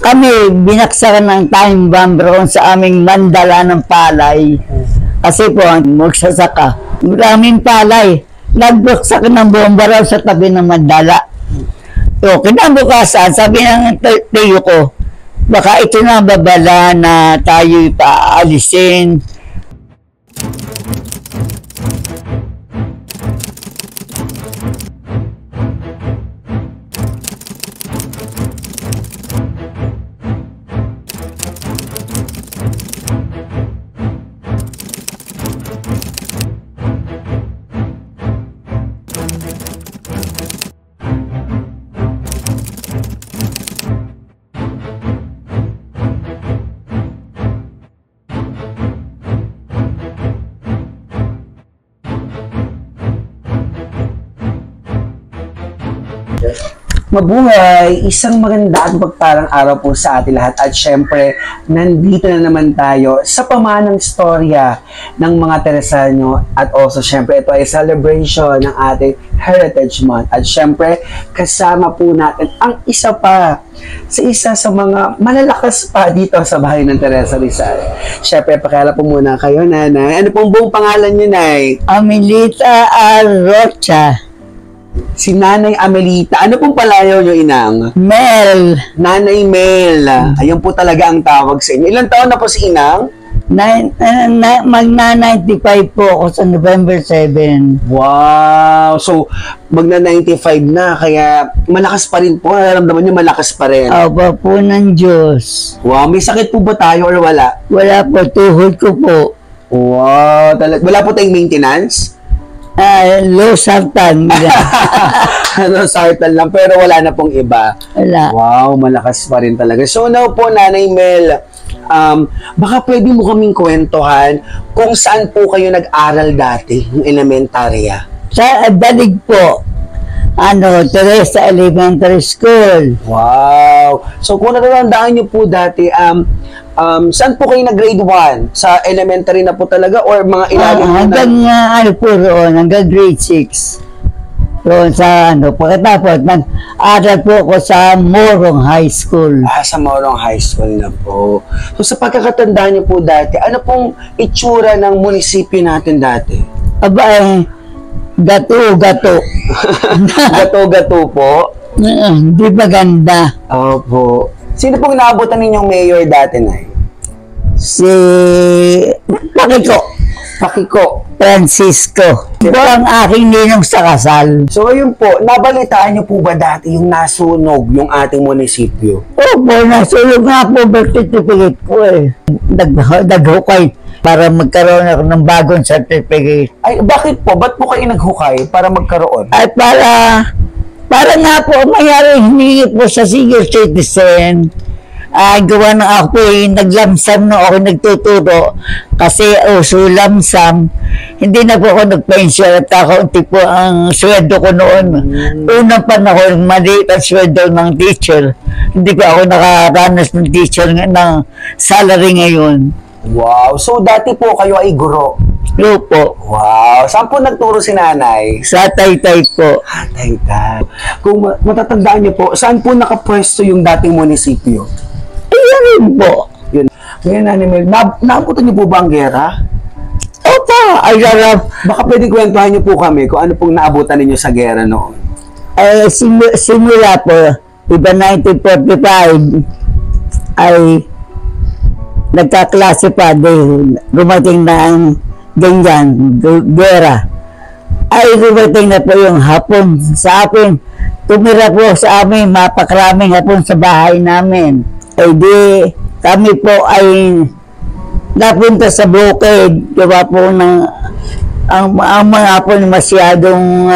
Kami, binaksakan ng time bomb roon sa aming mandala ng palay. Kasi po, magsasaka. Maraming palay. Nagbuksak ng bomba raw sa tabi ng mandala. So, kinabukasan, sabi ng tiyo ko, baka ito na babala na tayo paalisin. Mabuhay! Isang maganda at magparang araw po sa ating lahat at syempre, nandito na naman tayo sa pamanang storya ng mga Teresano at also syempre ito ay celebration ng ating Heritage Month at syempre kasama po natin ang isa sa mga malalakas pa dito sa bahay ng Teresa Rizal. Syempre, pakilala po muna kayo, Nanay. Ano pong buong pangalan niyo, Nay? Amelita Arrocha. Si Nanay Amelita. Ano pong palayaw nyo, Inang? Mel. Nanay Mel. Ayun po talaga ang tawag sa inyo. Ilang taon na po si Inang? Magna-95 po ako sa November 7. Wow! So, magna-95 na, kaya malakas pa rin po. Nararamdaman nyo, malakas pa rin. Aba po ng Diyos. Wow! May sakit po ba tayo or wala? Wala po, tuhod ko po. Wow! Wala po tayong maintenance? Low sartan. Ano, sartan lang, pero wala na pong iba. Wala. Wow, malakas pa rin talaga. So now po, Nanay Mel, baka pwede mo kaming kwentuhan kung saan po kayo nag-aral dati, yung elementarya. Sa Dalig po, Teresa Elementary School. Wow! So kung natatandaan nyo po dati, saan po kayo nag-grade 1? Sa elementary na po talaga or mga ilalim hanggang po roon, hanggang grade 6. Roon sa pagkatapos, nag-aral po ako sa Morong High School. Sa Morong High School na po. So sa pagkakatandaan nyo po dati, ano pong itsura ng munisipyo natin dati? Aba gato-gato. Gato-gato po? Hindi maganda. Opo. Sino pong naabutan ninyong mayor dati, Nay? Si Pakiko Francisco. Ito ang aking ninong sa kasal. So, ayun po, nabalitaan niyo po ba dati yung nasunog yung ating munisipyo? Opo, nasunog nga po birth certificate ko eh. Naghukay para magkaroon ako ng bagong certificate. Ay, bakit po? Ba't po kayo naghukay para magkaroon? Ay, para nga po, mayari hiningi po sa senior citizen. Gawa ng ako naglamsam no ako nagtuturo kasi uso lamsam. Hindi na po ako nagpensyon at kakaunti po ang sweldo ko noon. Unang panahon, maliit ang sweldo ng teacher. Hindi po ako nakaranas ng teacher ng salary ngayon. Wow! So, dati po kayo ay guro? Opo. Wow! Saan po nagturo si Nanay? Sa Taytay po. Taytay. Kung matatandaan niyo po, saan po nakapwesto yung dating munisipyo? Iyan rin po. Yun. Ngayon, Nanay Mel, naabutan niyo po ba ang gera? Opo. Ay, baka pwede kwentuhan niyo po kami kung ano pong naabutan ninyo sa gera noon. Simula po, iba 1945 ay nagkaklase pa dahil dumating na ang ganyan, gera. Ay dumating na po yung hapon sa akin. Tumira po sa amin, mapakraming hapon sa bahay namin. Ay di, kami po ay napunta sa bukid. Gawa po ng ang mga hapon masyadong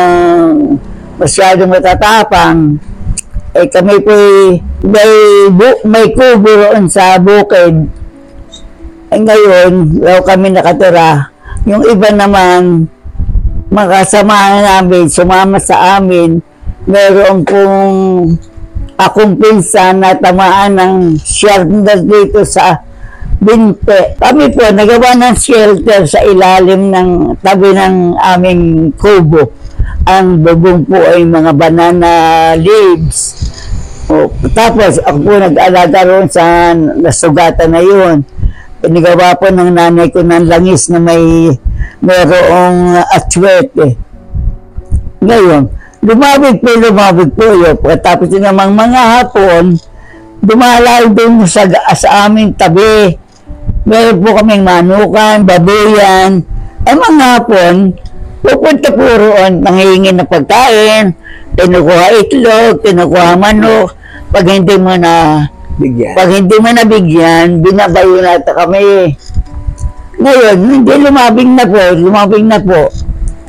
matatapang. Eh kami po may kubo roon sa bukid. Eh ngayon, kami nakatira. Yung iba naman, mga kasamahan namin, sumama sa amin. Meron akong pinsan na tamaan ng shelter dito sa Binte. Kami po, nagawa ng shelter sa ilalim ng tabi ng aming kubo. Ang bubong po ay mga banana leaves. O Tapos ako po nag-alaga roon sa nasugatan na yun. Pinagawa po ng nanay ko ng langis na mayroong aswete. Ngayon, lumabig po yun. Pagkatapos yun namang mga hapon, dumalaw doon sa aming tabi. Meron po kaming manukan, babuyan. Ay mga hapon, pupunta po roon, nanghihingi ng pagkain, kinukuha itlog, kinukuha manok. Pag hindi mo nabigyan, binabayo natin kami. Ngayon, hindi lumabing na po.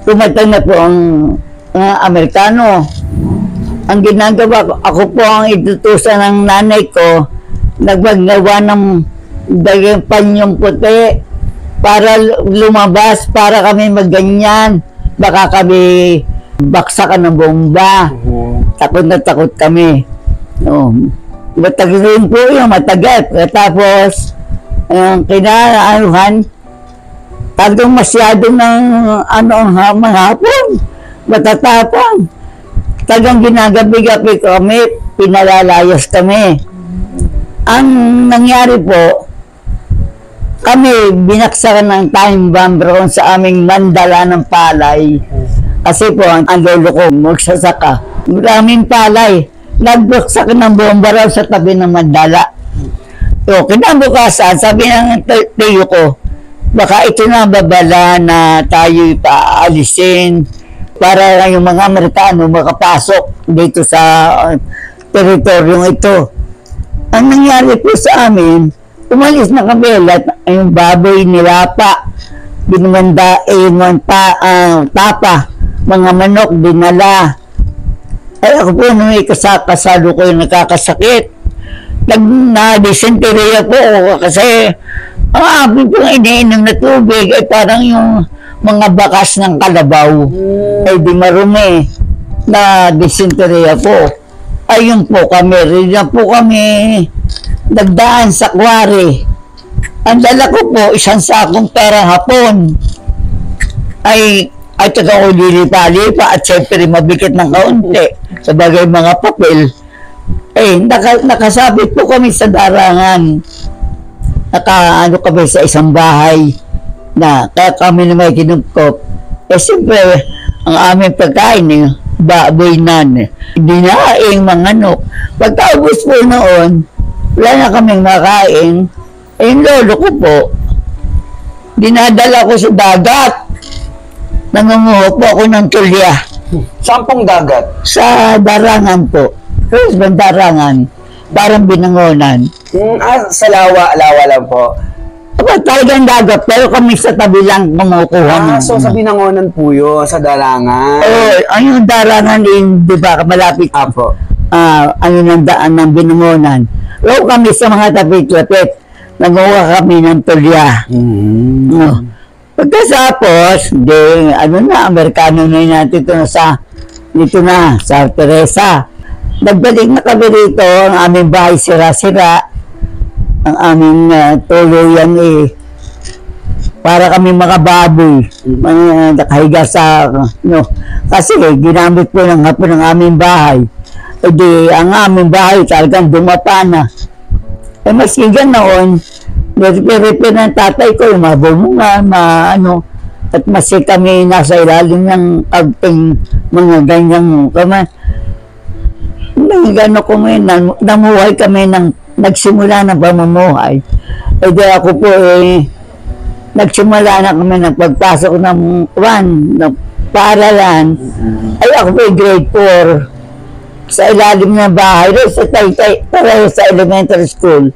Tumatang na po ang Amerikano. Ang ginagawa ko, ako po ang itutusan ng nanay ko, nagbagawa ng dagang panyong puti para lumabas, para kami magganyan. Baka kami baksakan ng bomba. Takot na takot kami. Matagal rin po yung matagal. Tapos, kinaanuhan, talagang masyado ng mga hapon, matatapang. Talagang ginagabi-gabi kami, pinalalayas kami. Ang nangyari po, kami binaksakan ng time bomb roon sa aming mandala ng palay. Kasi po, ang lolo ko magsasaka. Maraming palay. Nagbaksak ng bomba raw sa tabi ng mandala. So, kinabukasan, sabi ng tiyo ko, baka ito na babala na tayo paalisin para yung mga Amerikano makapasok dito sa teritoryong ito. Ang nangyari po sa amin, umalis na kami lahat, yung baboy nilapa, tapa, mga manok dinala. Ay ako po nung kasalo ko yung nakakasakit. Na-dysenteria po kasi ang amin pong iniinom na tubig ay parang yung mga bakas ng kalabaw. Ay di marumi. Na-dysenteria po. Ayun po kami. Rin na po kami nagdaan sa kwari. Ang dala ko po, isang sakong pera hapon. Ay taga ko lilipa-lipa at syempre mabigat ng kaunti sa bagay mga papel. Nakasabit po kami sa darangan. Kami sa isang bahay na kaya kami na may kinugkop. Siyempre, ang aming pagkain, baboy nan, dinaing mga manok. Pagkaubos po noon, wala na kaming makain. Yung lolo ko po, dinadala ko sa dagat. Nangunguha po ako ng tulya. Saan pong dagat? Sa darangan po. Sa darangan. Parang binangonan. Sa lawa lang po. Talagang dagat, pero kami sa tabi lang kumukuha. So sa binangonan po yun, sa darangan. Yung darangan din, di ba, malapit. Apo. Ng daan ng binangonan. Pero kami sa mga tapit-lapit, nanguha kami ng tulya. Pagkasapos, Amerikano na natin dito na, sa Teresa. Nagbalik na kami rito, ang aming bahay sira-sira, ang aming tuluyan para kami mga baboy, nakahiga sa, kasi ginamit po ng hapon ng aming bahay. Ang aming bahay talagang dumapa na. Maski ganoon, nire-repair ng tatay ko, yung mabungan, at maski kami nasa ilalim ng agting mga ganyang namuhay kami nagsimula na pamumuhay. Ako po nagsimula na kami ng pagpasok ng paaralan. Ay ako po grade 4 sa ilalim ng bahay, sa elementary school.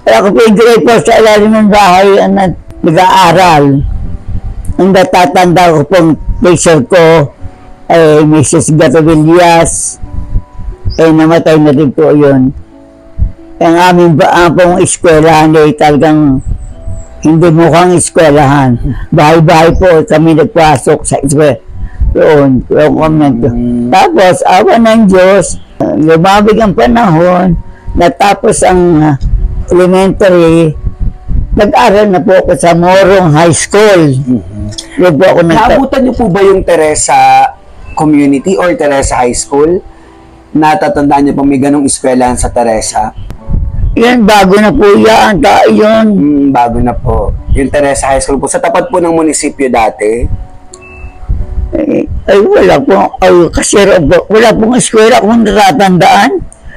Ako po grade 4 sa ilalim ng bahay nag-aaral. Ang natatanda ko pong teacher ko ay Mrs. Gatavillas. Namatay na rin po yun. Ang aming pong eskwelahan ay talagang hindi mukhang eskwelahan. Bahay-bahay po kami nagpasok sa eskwelahan. Tapos, awa ng Diyos, lumabig ang panahon, natapos ang elementary, nag-aral na po ako sa Morong High School. Naabutan niyo po ba yung Teresa Community or Teresa High School? natatandaan niyo po may ganong eskwelahan sa Teresa? Yan, bago na po yan. Yun. Bago na po. Yung Teresa High School po. Sa tapat po ng munisipyo dati? Ay, wala po. Ay, kasi wala pong eskwela kung natatandaan.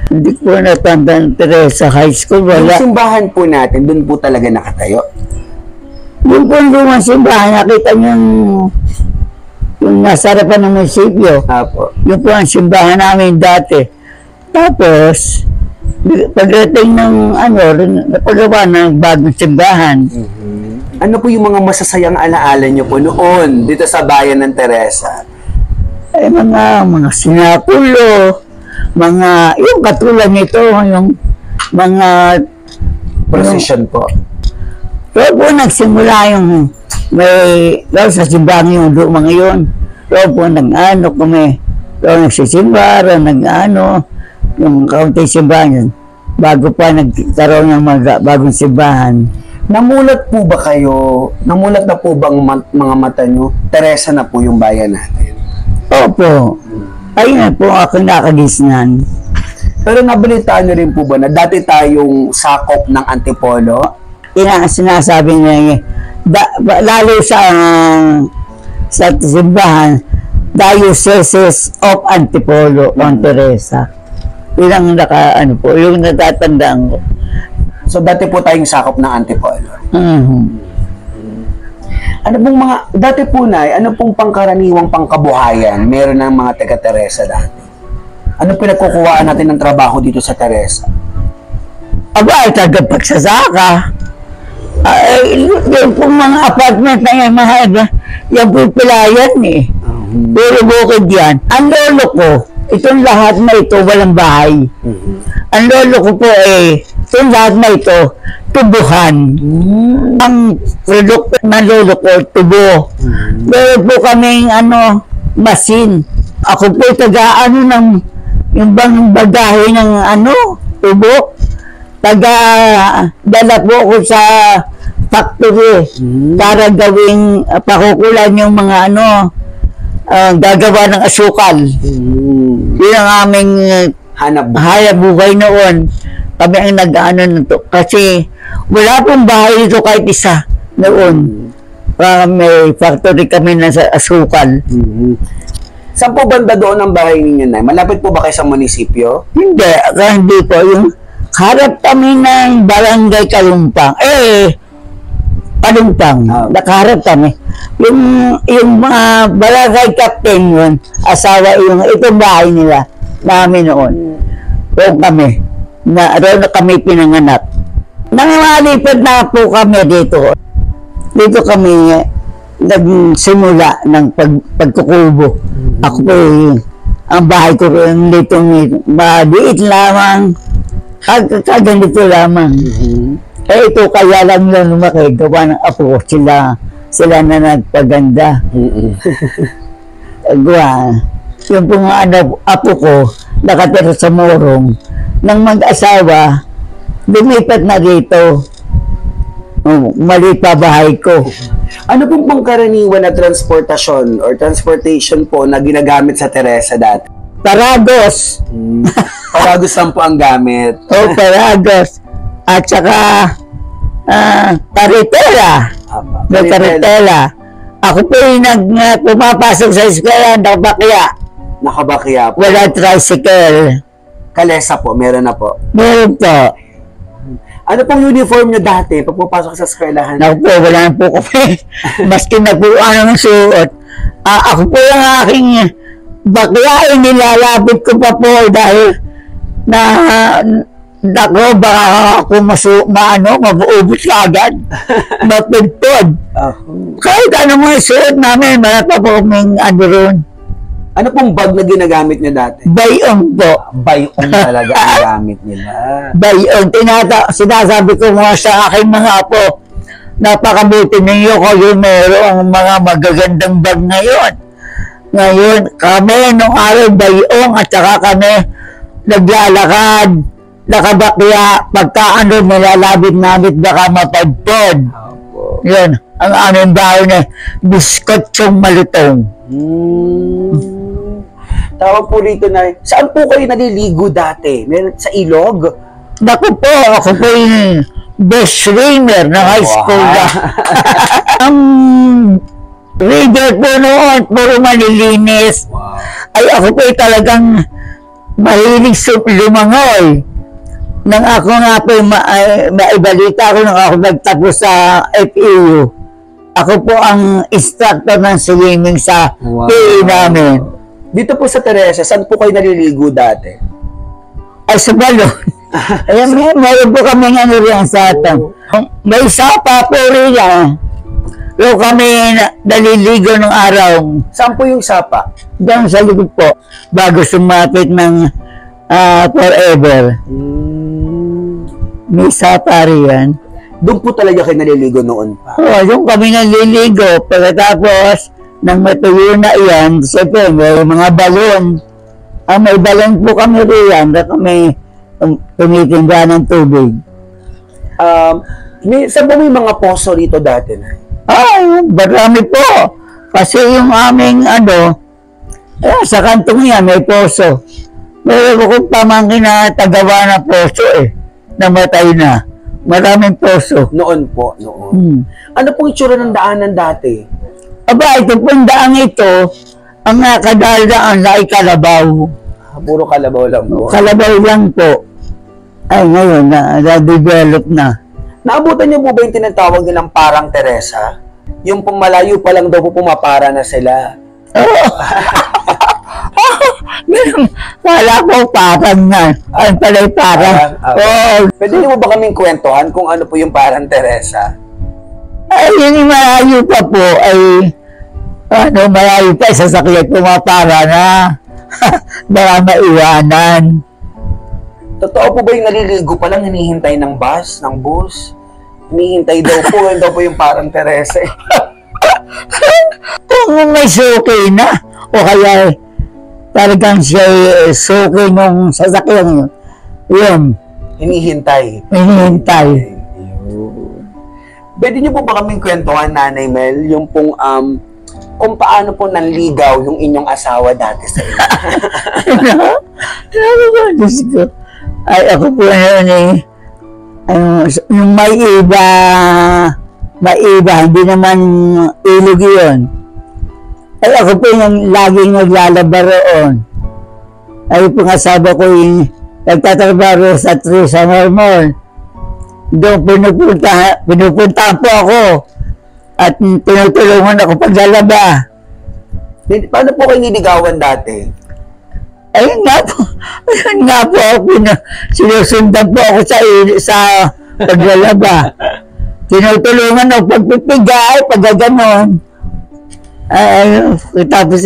Hindi ko natandaan Teresa High School. Wala. Yung simbahan po natin, doon po talaga nakatayo? Yung po lumang simbahan, nakita niyo yung nasa harapan ng munisipyo. Apo. Yung po ang simbahan namin dati. Tapos, pagdating ng napagawa ng bagong simbahan. Ano po yung mga masasayang alaala niyo po noon dito sa bayan ng Teresa? Ay, mga sinapulo, yung katulad nito, yung mga Procession po. Pero po nagsimula yung sa simbahan yung mga yun. Pero po kami. Pero nagsisimba, yung kaunting simbahan yun. Bago pa nagkaroon ng bagong simbahan. Namulat po ba kayo? Namulat na po bang mga mata nyo? Teresa na po yung bayan natin. Opo. Ayun na po ako nakagisnan. Pero nabalitaan nyo rin po ba na dati tayong sakop ng Antipolo? Sinasabi niya, lalo sa simbahan, Diocese of Antipolo, Teresa. Yun ang yung natatandaan ko. So dati po tayong sakop ng Antipolo. Ano pong dati po ano pong pangkaraniwang pangkabuhayan meron ng mga taga-Teresa dati? Ano pinagkukuhaan natin ng trabaho dito sa Teresa? Aba, ay tagapagsasaka. Yung pong mga apartment na yan, yan po pilayan eh. Pero bukid yan. Ang lolo ko, itong lahat na ito, walang bahay. Ang lolo ko po itong lahat na ito, tubuhan. Ang produkto ng lolo ko, tubo. Meron po kaming masin. Ako po yung bang bagahe ng tubo. Dala po ako sa factory para gawing pakukulan yung mga gagawa ng asukal. Yun ang aming hanap buhay noon. Kami ang nito. Kasi wala pong bahay dito kahit isa noon. May factory kami na sa asukal. Saan po banda doon ang bahay ninyo, Nay? Malapit po ba kayo sa munisipyo? Hindi po. Yung harap kami ng Barangay Kalumpang. Kalumpang. Nakaharap kami. Yung mga barangay captain yun, asawa itong bahay nila, namin noon. Doon kami. Roon na kami pinanganak. Nangalipad na po kami dito. Dito kami nagsimula ng pagkukubo. Ako po ang bahay ko rin dito maliit lamang. Kaganito lamang. Ito kaya lang yun lumaki. Gawa ng apo. Sila na nagpaganda. Yung pong apo ko nakatira sa Morong. Nang mag-asawa, lumipat na dito. Maliit pa bahay ko. Ano pong pangkaraniwan na transportation po na ginagamit sa Teresa dati? Paragos. Paragos lang po ang gamit. Paragos. At saka karitela. Karitela. Ako po yung pumapasok sa eskwela, Nakabakya po. Wala tricycle. Kalesa po, meron na po. Meron po. Ano pong uniform nyo dati pag pupasok sa eskwelahan? Ako po, wala na po kami. Maski na po ng suot. Ako po yung aking bakla, nilalabit ko pa po dahil baka ako mabuubos agad. Mapigpod. Kahit mga suot namin, wala pa po kaming ron. Ano pong bag na ginagamit niya dati? Bayong po. Bayong talaga ang gamit nila. Bayong. Sinasabi ko mga sa aking mga apo, napakabuti ninyo kayo merong mga magagandang bag ngayon. Ngayon, kami nung araw bayong at saka kami naglalakad, nakabakya, pagka nilalabit-nabit baka mapagpod. Yun, ang aming bahay na biskot yung malutong. Tawag po rito na, saan po kayo naliligo dati? Meron sa ilog? Naku po, ako po yung best swimmer ng high school na. Ang reader po noon, puro malilinis. Ay ako po talagang mahilig lumangoy. Nang ako nga po maibalita ko nang ako nagtapos sa FEU. Ako po ang instructor ng swimming sa PE namin. Dito po sa Teresa, saan po kayo naliligo dati? Ay sa balon. Ayan, mayroon po kami ano rin sa atin. May sapa po rin yan. Pero kami naliligo ng araw. Saan po yung sapa? Doon sa likod po. Bago sumapit ng forever. May sapa rin yan. Doon po talaga kayo naliligo noon pa? Oo, doon kami naliligo. Pagkatapos, nang matuyo na yan, siyempre may mga balon. May balon po kami riyan na kami tumitinda ng tubig. Saan po may mga poso rito dati na? Ay, marami po. Kasi yung aming sa kantong yan may poso. Meron akong pamangkin na tagawa ng poso namatay na. Maraming poso. Noon po, noon. Ano pong itsura ng daanan dati? Aba, ito pong daang ito, ang nakadaldaan na ay kalabaw. Puro kalabaw lang po. Kalabaw lang po. Ay, ngayon, na-develop na. Naabutan niyo po ba yung tinatawag nilang parang Teresa? Yung pumalayo pa lang daw po pumapara na sila. Oo. Wala po parang na. Ay, pala'y parang. Oo. Pwede niyo ba kaming kwentuhan kung ano po yung parang Teresa? Ay, yun yung malayo pa po. Ay, malayo pa. Sasakyan pumapara na. Baka maiwanan. Totoo po ba yung naliligo pa lang, hinihintay ng bus? Hinihintay daw po yung parang Teresa. Kung may suki na, o kaya talagang siya suki nung sasakyan yun. Hinihintay. Pwede niyo po ba kaming kwentuhan, Nanay Mel, yung pong, kung paano po nanligaw yung inyong asawa dati sa inyo? Diyos ko. Ay, ako po yung may iba, hindi naman ilog yun. Ay, ako po yung laging naglalaba roon. Ay, po nga asawa ko yung nagtatrabaho sa Teresa Mall. Doon pinupuntahan po ako at tinutulungan ako paglalaba. Paano po kayo niligawan dati? Ayun nga po ako, sinusundan po ako sa paglalaba. Tinutulungan ako pagpipigay, pagkaganon. Tapos,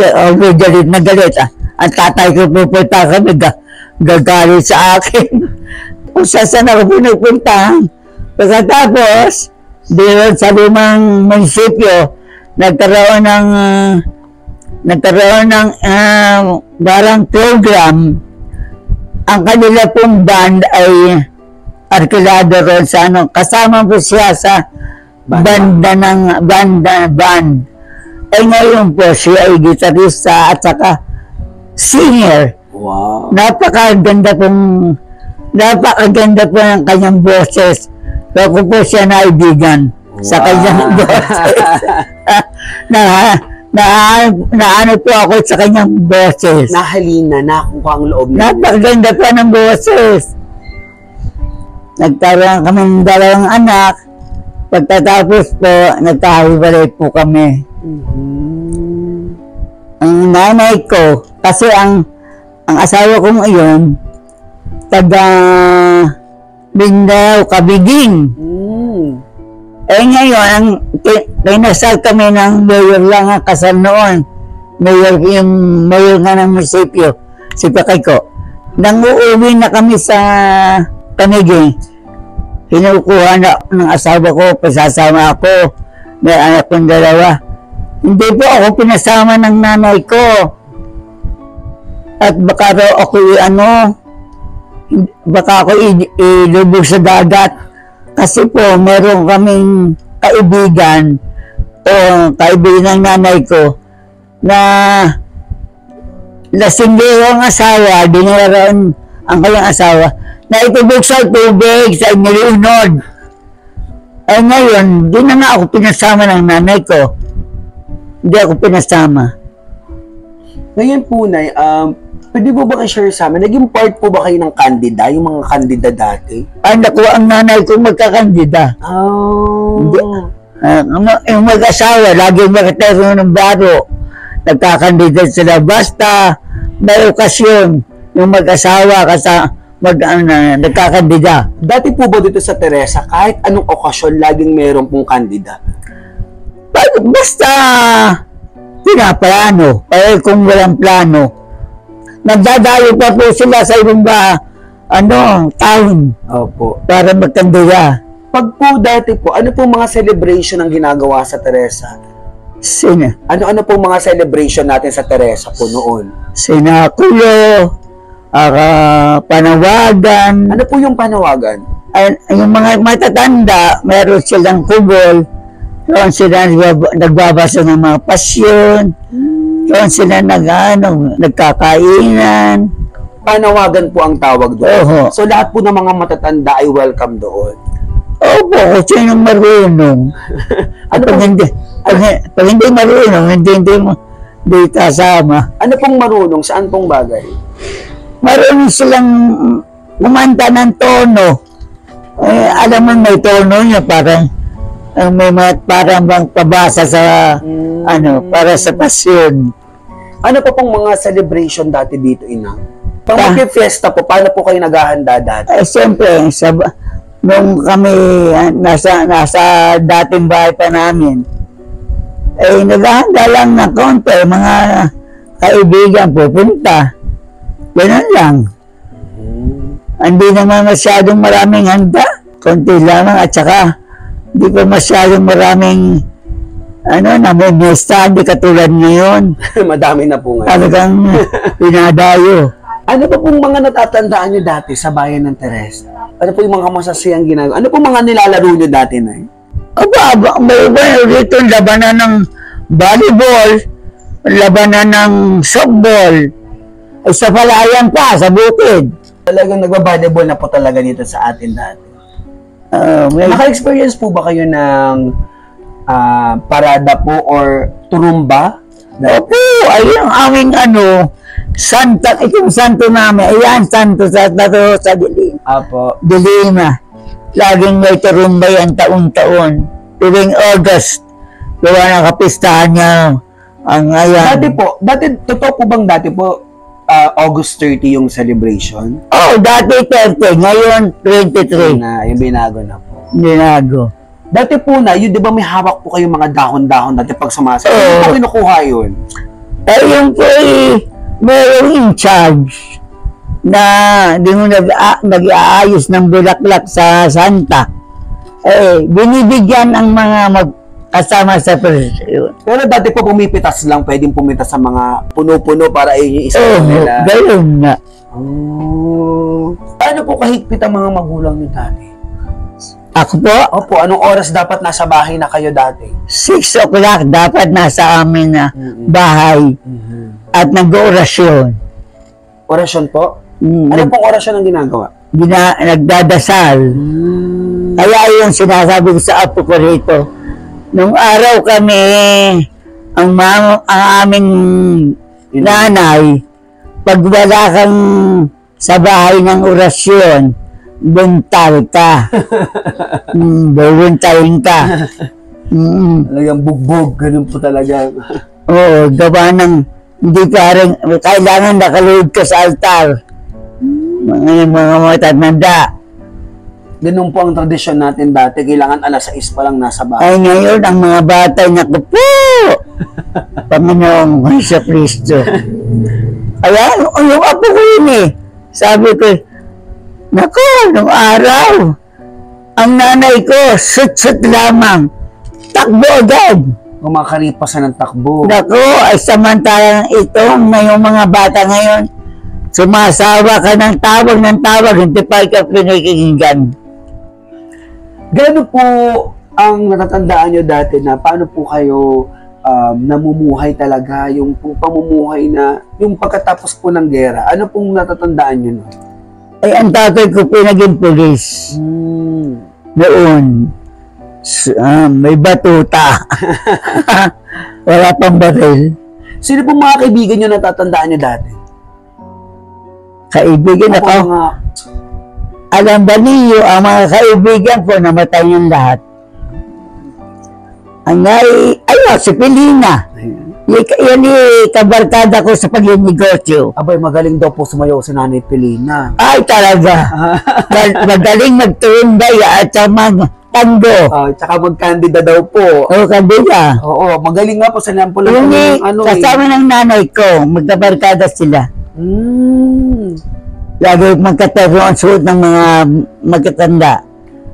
galit na galit. Ang tatay ko pupunta kami, gagalit sa akin. Kung saan ako pinupunta. Pagkatapos, doon sa lumang munisipyo, nagkaroon ng barang program. Ang kanila pong band ay arkilado ron sa kasama po siya sa banda. Ay ngayon po siya ay gitarista at saka singer. Wow. Napakaganda po ng kanyang boses. Kaya ko po siya naibigan sa kanyang boses. Naano po ako sa kanyang boses. Nahalina, nakuha ang loob niya. Napakaganda po ng boses. Nagkaroon kami ng 2 anak. Pagkatapos po, nagkahiwalay po kami. Ang nanay ko, kasi ang asawa ko ngayon, taga Mindanao, Kabiging. Eh ngayon, kinasal kami ng mayor lang ang kasal noon. Mayor nga ng munisipyo, si Pakay ko. Nang uuwi na kami sa Kamiging, kinukuha na ng asawa ko, pasasama ako, may anak kong 2. Hindi po ako pinasama ng nanay ko. At baka raw ako ilubog sa dagat. Kasi po, meron kaming kaibigan o kaibigan ng nanay ko na lasinggero ang asawa, dinaroon ang kanyang asawa, na itubog sa tubig sa inilunod. Eh ngayon, di na nga ako pinasama ng nanay ko. Hindi ako pinasama. Ngayon po, Nay, pwede po ba kayo share sa amin? Naging part po ba kayo ng kandida, yung mga kandida dati? Ay, naku, ang nanay ko magkakandida. Oh. Yung mag-asawa, laging makatero ng baro. Nagkakandida sila. Basta may okasyon, yung mag-asawa nagkakandida. Dati po ba dito sa Teresa, kahit anong okasyon, laging meron pong kandida? Basta pinaplano. Eh, kung walang plano, nagdadayo pa po sila sa ibang town Opo. para magkandida. Pag po dati po, ano pong mga celebration ang ginagawa sa Teresa? Ano pong mga celebration natin sa Teresa po noon? Sinakulo, panawagan. Ano po yung panawagan? Yung mga matatanda, meron silang kubol. Doon sila nagbabasa ng mga pasyon. Doon sila nagkakainan. Panawagan po ang tawag doon. Oho. So lahat po ng mga matatanda ay welcome doon. Opo, kung sino marunong. At pag hindi marunong, hindi mo kasama. Ano pong marunong? Saan pong bagay? Marunong silang kumanta ng tono. Alam mo, may tono niya, parang bang pabasa sa para sa pasyon. Ano pa pong mga celebration dati dito, Ina? Pag mag-fiesta po, paano po kayo naghahanda dati? Siyempre, nung kami nasa dating bahay pa namin, naghahanda lang ng konti, mga kaibigan pupunta. Ganun lang. Hindi naman masyadong maraming handa. Konti lamang at saka hindi pa masyadong maraming namumesta, hindi katulad ngayon. Madami na po ngayon. Talagang pinadayo. Ano pa pong mga natatandaan nyo dati sa bayan ng Teresa? Ano po yung mga masasayang ginagawa? Ano po mga nilalaro nyo dati, Nay? May rito labanan ng volleyball, labanan ng softball, ay sa palayan pa, sa bukid. Talagang nagba-volleyball na po talaga dito sa atin dati. Naka-experience po ba kayo ng parada po or turumba? Opo, ayun ang aming itong santo namin, ayan, santo sa Dilim. Apo. Dilima. Laging may turumba yan taon-taon. Tuwing August, gawa ng kapistahan niya. Totoo po bang dati po, August 30 yung celebration? Dati 30, ngayon 23. Yung binago na po. Binago. Dati po yun di ba may hawak po kayong mga dahon-dahon dati pag sumasaya? Ano po kinukuha yun? Yung po merong in charge na di mo nag-aayos ng bulaklak sa Santa. Binibigyan ang mga kasama sa presyon. Pero dati po pumipitas lang, pwedeng pumitas sa mga puno-puno para yung isa nila. Ganoon na. Paano po kahigpit ang mga magulang niyo dati? Ako po? Opo, anong oras dapat nasa bahay na kayo dati? 6 o'clock dapat nasa amin na bahay at nag-orasyon. Orasyon po? Ano pong orasyon ang ginagawa? Nagdadasal. Kaya yung sinasabi ko sa apo ko rito, nung araw kami, ang aming nanay, pag wala kang sa bahay ng orasyon, buntal ka. Bubuntalin ka. Talagang bugbog, ganun po talaga. Oo, gawa ng hindi ka rin, kailangan nakaluhod ka sa altar. Mga matatanda. Ganun po ang tradisyon natin dati. Kailangan alas 6 pa lang nasa bahay. Ay ngayon, ang mga bata naku po! Panginoong Jesucristo. Kaya, yung apo ko yun sabi ko, naku, nung araw, ang nanay ko, sut-sut lamang. Takbo agad. Kumakaripas na ng takbo. Naku, ay samantalang itong ngayong mga bata ngayon, sumasawa ka ng tawag, hindi pa ikaw pinakikinggan. Gano'n po ang natatandaan nyo dati na paano po kayo namumuhay talaga, yung pong pamumuhay na, yung pagkatapos po ng gera, ano pong natatandaan nyo nun? Ay, ang tatay ko po naging pulis. Noon. May batuta. Wala pang baril. Sino pong mga kaibigan nyo natatandaan nyo dati? Kaibigan Ako ako. mga, Alam ba niyo, ang mga kaibigan ko, namatay yung lahat. Si Pilina. Yan kabarkada ko sa pagnegosyo. abay, magaling daw po sumayaw si Nanay Pilina. Ay, talaga. Magaling magtumbay at sa tango. Tsaka magkandida daw po. O, kabila. Oo, magaling nga po sa lampo lang. Yung kasama ng nanay ko, magkabarkada sila. Lagi magkataroon ang suot ng mga magkatanda.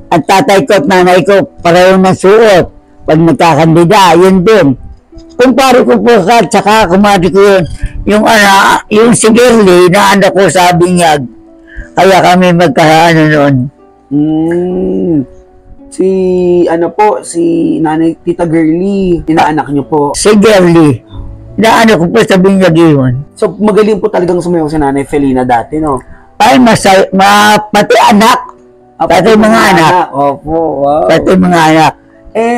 Ang tatay ko at nanay ko, pareho ng suot. Pag nagkakandida, yun din. Kumpare ko po ka, tsaka kumari ko yun. Yung si Girly, na anak ko sa Binyag. Kaya kami magkaano noon. Si Nanay Tita Girly, inaanak nyo po. Si Girly, na anak ko po sa Binyag yun. So, magaling po talagang sumayaw si Nanay Felina dati, no? Ay, pati anak. Pati mga anak. Opo, wow. Pati mga anak.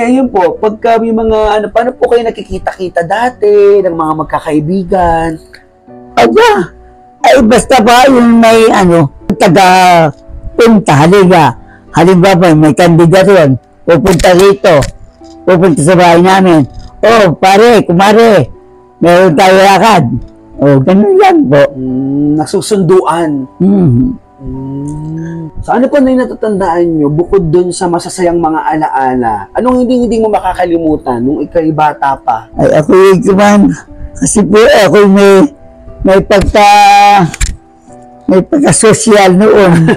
Yun po, pagka may mga, paano po kayo nakikita-kita dati ng mga magkakaibigan? Aba, ay basta ba yung may taga-punta, halimbawa may kandida ron, pupunta rito, pupunta sa bahay namin. Oh, pare, kumare, meron tayo lakad. Oh, ganun lang po. Nasusunduan. So ano po na yung natatandaan nyo bukod dun sa masasayang mga alaala? Anong hindi mo makakalimutan nung ikay bata pa? Ay, ako yung kasi po ako may pagka-social noon.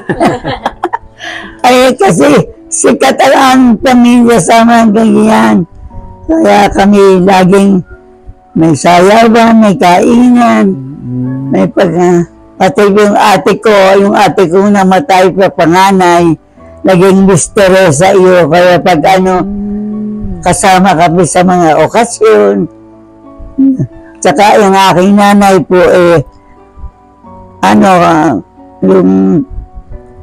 Ay, kasi sikat ang pamilya sa mga ganyan. Kaya kami laging may sayawan, may kainan, may pati yung ate ko namatay pa panganay, naging misteryo sa iyo. Kaya pag kasama kami sa mga okasyon. Tsaka yung aking nanay po, yung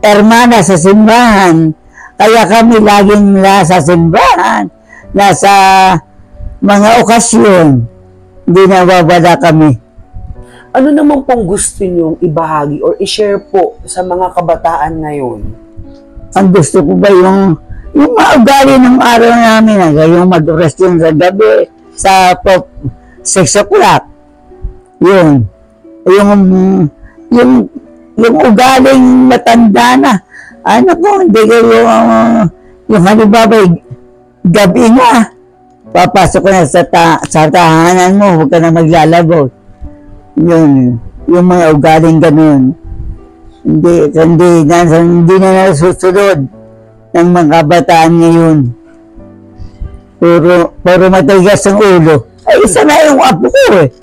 hermana sa simbahan. Kaya kami laging nasa simbahan, nasa mga okasyon. Hindi nawawala kami. Ano naman pong gusto nyong ibahagi or i-share po sa mga kabataan ngayon? Ang gusto ko ba yung ugali ng araw namin, yung maduras yun sa gabi, sa 6 o'clock. Yun. Yung ugaling matanda na. Ano ko, hindi ko yung halimbawa, gabi na. Papasok ko na sa tahanan mo, huwag ka na maglalabot. Yun, yung mga ugaling ganun. Hindi na nasusunod ng mga kabataan ngayon. Puro matigas ang ulo. Ay, isa na yung apo ko eh.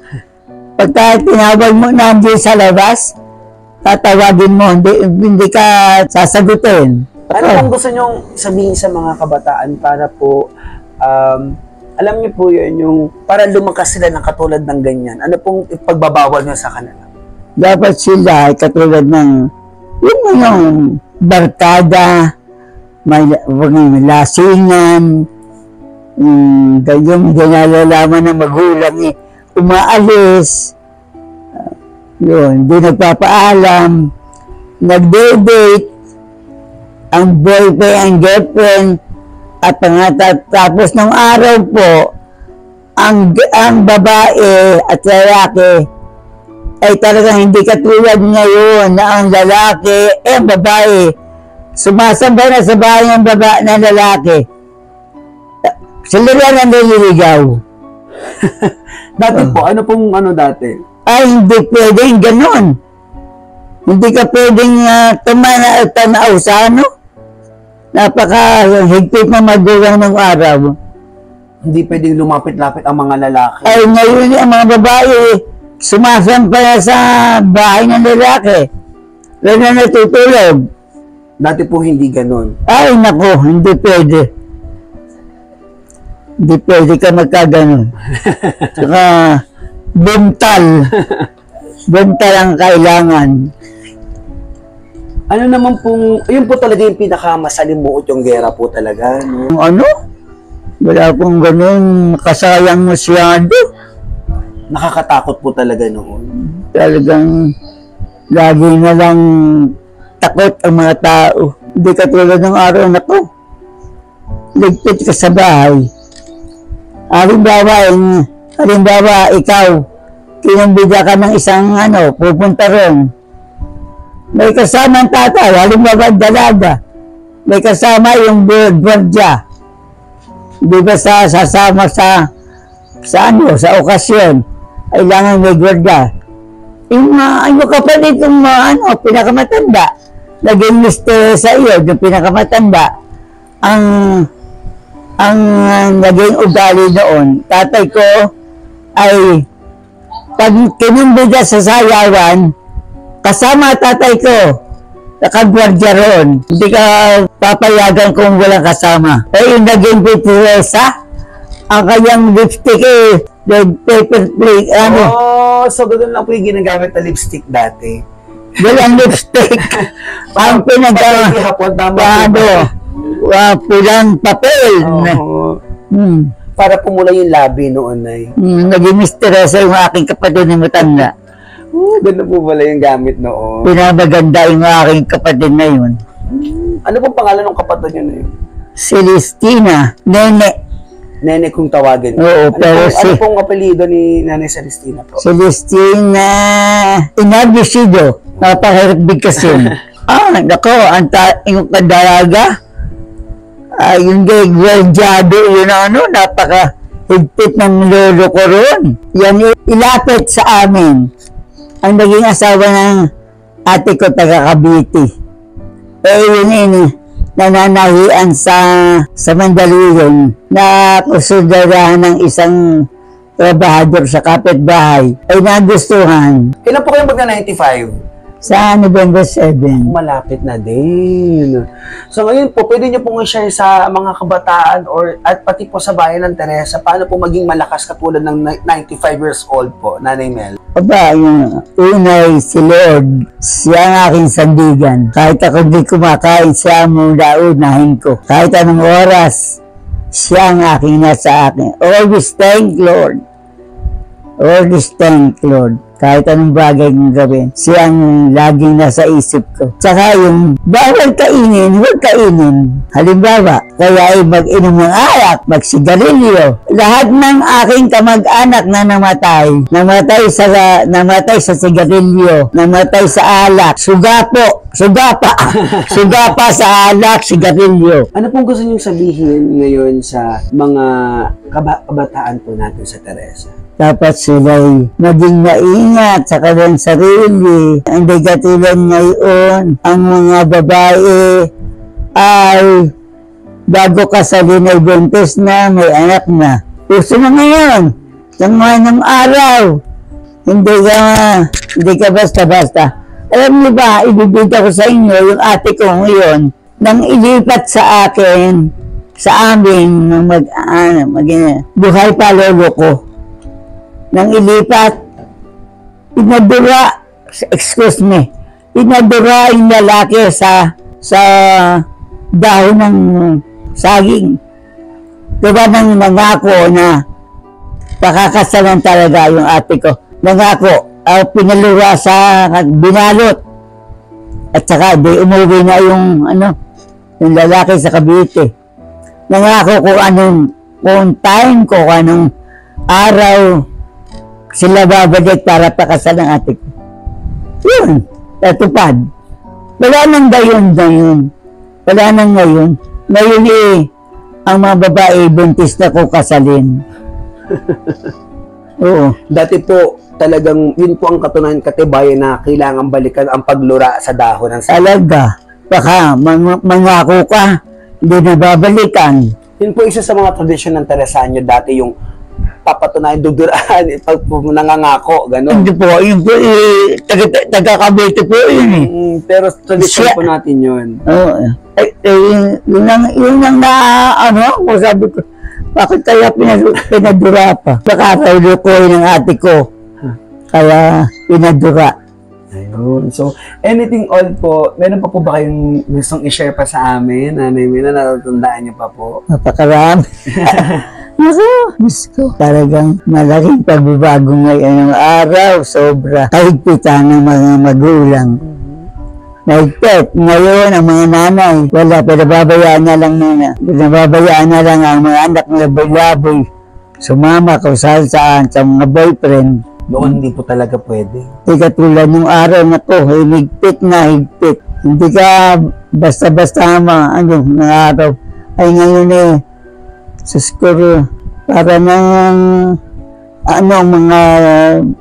Pagka tinawag mo nandiyan sa labas, tatawagin mo, hindi ka sasagutin. Ano pong gusto nyong sabihin sa mga kabataan para po alam niyo po yun, yung para lumakas sila ng katulad ng ganyan. Ano pong ipagbabawal niyo sa kanila? Dapat sila ay katulad ng yung barkada, may lasingan, yung ginalalaman ng magulang umaalis, yun, di nagpapaalam, nagde-date, ang boyfriend, ang girlfriend, at tapos ng araw po, ang babae at lalaki ay talagang hindi katulad ngayon na ang lalaki, ang babae, sumasabay na sa bahay ng babae ng lalaki. Sila lang ang naliligaw. Dati po, ano pong dati? Ay, hindi pwedeng ganon. Hindi ka pwedeng tanaw sa napaka-higpit na magulang ng araw. Hindi pwedeng lumapit-lapit ang mga lalaki. Ay, ngayon ang mga babae, sumasampa na sa bahay ng lalaki. Doon na natutulog. Dati po hindi ganon. Ay, nako, hindi pwede. Hindi pwede ka magkaganon. Saka, buntal. Buntal ang kailangan. Ano naman pong, yun po talaga yung pinakamasalimuot yung gera po talaga, no? Kung ano? Wala pong ganun kasayang masyado. Nakakatakot po talaga noon. Talagang lagi na lang takot ang mga tao. Hindi katulad ng araw na to. Ligpit ka sa bahay. Halimbawa, ikaw, kinumbida ka ng isang pupunta ron. May kasama ang tatay, halimbawa dalaga. May kasama yung gwardiya. Di ba sasama sa okasyon. Kailangan may gwardiya. Yung kapatid yung pinakamatanda, naging mister sa iyo, yung pinakamatanda, ang naging ugali noon, tatay ko ay pag kinumbida sa sayawan, kasama tatay ko, nakagwardya roon. Hindi ka papayagan kung walang kasama. Yung naging prinsesa, ang kanyang lipstick red paper plate, So ganoon lang po yung ginagamit na lipstick dati. walang lipstick. Ang Hapon, tama pulang papel. Para pumula yung labi noon ay. Naging misteryosa yung aking kapatid na matanda. Ganda po pala yung gamit noon. Pinamaganda yung aking kapatid na yun. Ano pong pangalan ng kapatid niyo na yun? Celestina, Nene. Nene kung tawagin. Oo, pero ano pong apelido ni Nanay Celestina po? Celestina Inabisido. Napakahirap bigkasin. Nako, yung kadalaga, yung gwardyado, yun napaka-higpit ng lolo ko ron. Yan ilapit sa amin. Ang naging asawa ng ate ko taga Cavite. Yun nananahian sa Mandaluyong na kusudarahan ng isang trabahador sa kapitbahay ay nagustuhan. Kailan po kayo magna-95? Sa November 7. Malapit na din. So ngayon po, pwede niyo pong i-share sa mga kabataan at pati po sa bayan ng Teresa, paano po maging malakas katulad ng 95 years old po, Nanay Mel? Aba, yung unay si Lord, siya ang aking sandigan. Kahit ako di kumakain, siya muna unahin ko. Kahit anong oras, siya ang aking nasa akin. Always thank Lord. Always thank Lord. Kahit anong bagay kong gawin, siya ang laging nasa isip ko. Tsaka yung bawal kainin, huwag kainin. Halimbawa, kaya ay mag-inom ng alak, magsigarilyo. Lahat ng aking kamag-anak na namatay sa sigarilyo, namatay sa alak, sugapa sa alak, sigarilyo. Ano pong gusto niyong sabihin ngayon sa mga kabataan po natin sa Teresa? Dapat sila'y maging maingat sa kanilang sarili. Hindi katulad ngayon, ang mga babae ay bago kasalin ay buntis na, may anak na. Gusto na ngayon, sa mga araw, hindi ka basta-basta. Alam niyo ba, ibibigay ko sa inyo yung ate ko ngayon, nang ilipat sa akin, sa amin, buhay pa lolo ko. Nang ilipat, inadura yung lalaki sa dahon ng saging. Diba nang nangako na pakakasalan talaga yung ate ko. Nangako, pinalura sa binalot. At saka, umuwi na yung lalaki sa Cavite. Nangako kung time ko, anong araw, sila babalik para pakasal ng ate ko. Yun, natupad. Wala nang gayon. Wala nang ngayon. Ngayon ang mga babae buntis na ko kasalin. Oo. Dati po, talagang yun po ang katibayan na kailangan balikan ang paglura sa dahon ng saging. Talaga. Baka mangako ka, hindi na babalikan. Yun po isa sa mga tradisyon ng Teresanyo dati yung papatunayan, duduraan, pag nangangako, gano'n. Hindi po, yun po, taga-Cavite po yun pero tradisyon po natin yun. Oo. Yun ang sabi ko, Bakit kaya pinadura pa? Baka raw lukoy ng ate ko. Kaya pinadura. Ayun. So, anything all po, meron pa po ba kayong gustong i-share pa sa amin? Nanay May, na natatandaan niyo pa po? Napakarami. Naku, Diyos ko. Talagang malaking pagbabago ngayon ng araw. Sobra. Kahigpitan ng mga magulang. Mahigpit. Ngayon, ang mga nanay, wala, pinababayaan na lang nila. Pinababayaan na lang ang mga anak na laboy-laboy. Sumama kung saan sa mga boyfriend. Noon, hindi po talaga pwede. Hindi katulad ng araw na to, higpit na higpit. Hindi ka basta-basta ng araw. Ay ngayon suskuro, para ng mga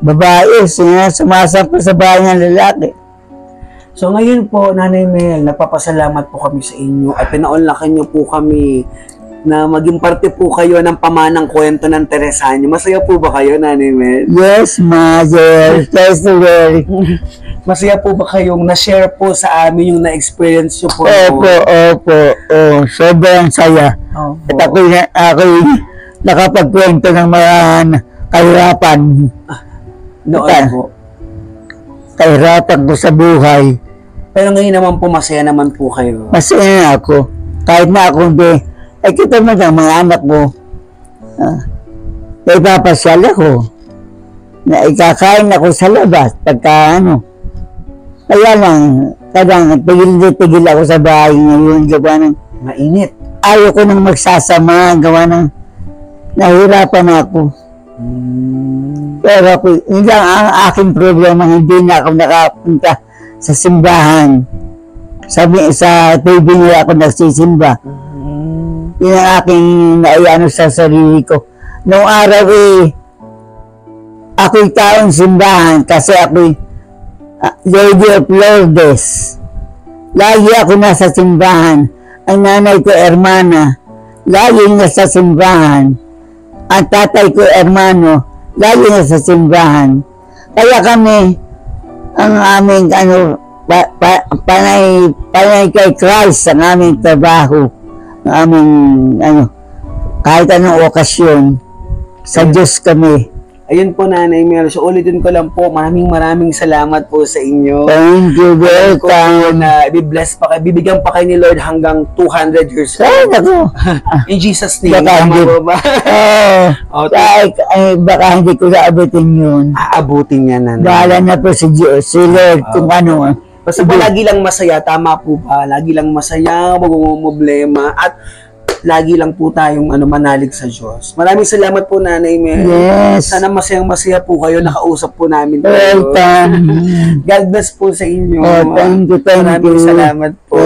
babae, sumasampa sa bahay ng lalaki. So ngayon po, Nanay Mel, nagpapasalamat po kami sa inyo at pinaunlakan niyo po kami na maging parte po kayo ng pamanang kwento ng Teresanyo. Masaya po ba kayo, Nanay Mel? Yes, mother. Yes, Lord. Masaya po ba kayong na-share po sa amin yung na-experience niyo po? Opo. Sobrang saya. Opo. At ako'y nakapagkwento ng mga kahirapan. Noon po. Kahirapan ko sa buhay. Pero ngayon naman po, masaya naman po kayo. Masaya na ako. Kahit na ako hindi. Ay, kita mo ng mga anak mo. Ipapasyal ako. Na ikakain ako sa labas. Pagka Kaya lang, kadang tigil ako sa bahay ngayon. Gawa ng Mainit. ayaw ko nang magsasama. Gawa ng nahirapan ako. Pero yun lang ang aking problema. Hindi na ako nakapunta sa simbahan. Sabi sa TV nila ako nagsisimba. Yun ang aking naiano sa sarili ko. Noong araw ako'y taong simbahan kasi ako'y Lady of Lourdes. Lagi ako nasa simbahan. Ang nanay ko, Hermana, lagi nasa simbahan. Ang tatay ko, Hermano, lagi nasa simbahan. Kaya kami, ang aming panay kay Christ, ang aming trabaho, ang aming kahit anong okasyon, sa Diyos kami. Ayun po, Nanay Mel. So, ulitin ko lang po, maraming salamat po sa inyo. Thank you, Ko welcome. na i-bless pa kayo, bibigyan pa kayo ni Lord hanggang 200 years old. Ay, naku. In Jesus' name, Baka tama hindi. po ba? Baka hindi ko saabutin yun. Aabutin niya, Nanay. Bahala na po si Diyos, si Lord, kung ano. Basta po lagi lang masaya, tama po ba? Lagi lang masaya, problema at lagi lang po tayong manalig sa Diyos. Maraming salamat po, Nanay Mel. Yes. Sana masayang-masaya po kayo, nakausap po namin Welcome. God bless po sa inyo. Oh, thank you. Maraming salamat po.